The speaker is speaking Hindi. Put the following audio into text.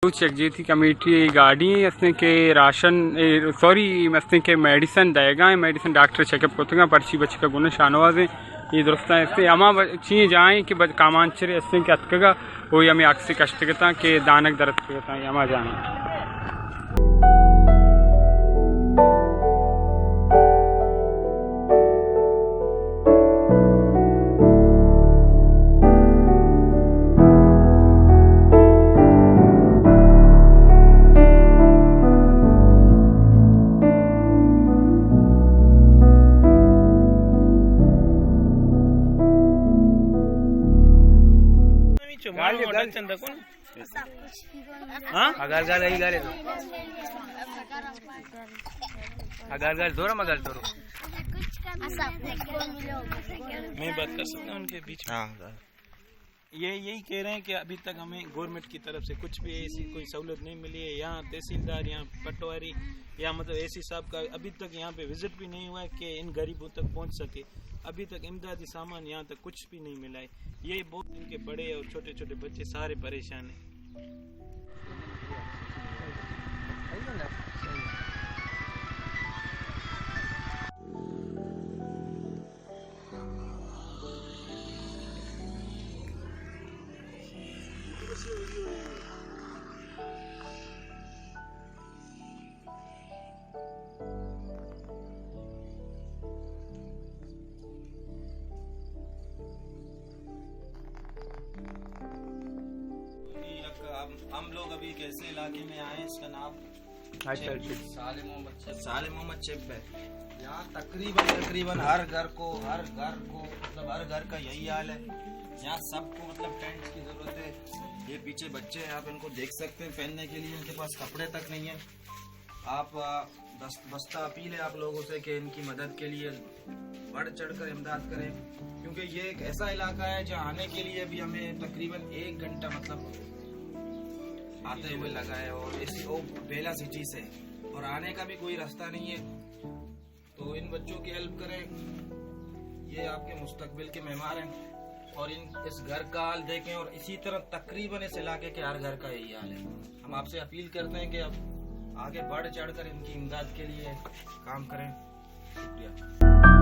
यकजहती कमेटी गाड़ी असने के राशन सॉरी मसने के मेडिसिन देगा मेडिसिन डॉक्टर चेकअप कोतगा पर्ची बच्ची का गुना शानवाजे ये दुरुस्त है अमा ची जाए कि कामांचरे असने के अतकगा वो हमें अक्सी कष्टगता के दानक दरद करता अमा जाए मैं बात कर सकता हूँ उनके बीच में। ये यही कह रहे हैं कि अभी तक हमें गवर्नमेंट की तरफ से कुछ भी ऐसी कोई सहूलत नहीं मिली है। यहाँ तहसीलदार, यहाँ पटवारी या मतलब एसी साहब का अभी तक यहाँ पे विजिट भी नहीं हुआ है कि इन गरीबों तक पहुँच सके। अभी तक इमदादी सामान यहाँ तक कुछ भी नहीं मिला है। ये बहुत इनके बड़े और छोटे छोटे बच्चे सारे परेशान हैं। हम लोग अभी कैसे इलाके में आए, इसका नाम साले मोहम्मद चिप है। यहाँ तकरीबन हर घर को मतलब हर घर का यही हाल है। यहाँ सबको मतलब टेंट की जरूरत है। ये पीछे बच्चे हैं, आप इनको देख सकते हैं, पहनने के लिए इनके पास कपड़े तक नहीं है। आप बस्ता अपील है आप लोगों से कि इनकी मदद के लिए बढ़ चढ़कर इमदाद करें, क्योंकि ये एक ऐसा इलाका है जहाँ आने के लिए भी हमें तकरीबन 1 घंटा मतलब आते हुए लगा है, और इसी बेला सिटी से, और आने का भी कोई रास्ता नहीं है। तो इन बच्चों की हेल्प करें, ये आपके मुस्तकबिल के मेहमान हैं, और इस घर का हाल देखें। और इसी तरह तकरीबन इस इलाके के हर घर का यही हाल है। हम आपसे अपील करते हैं कि अब आगे बढ़ चढ़कर इनकी इमदाद के लिए काम करें। शुक्रिया।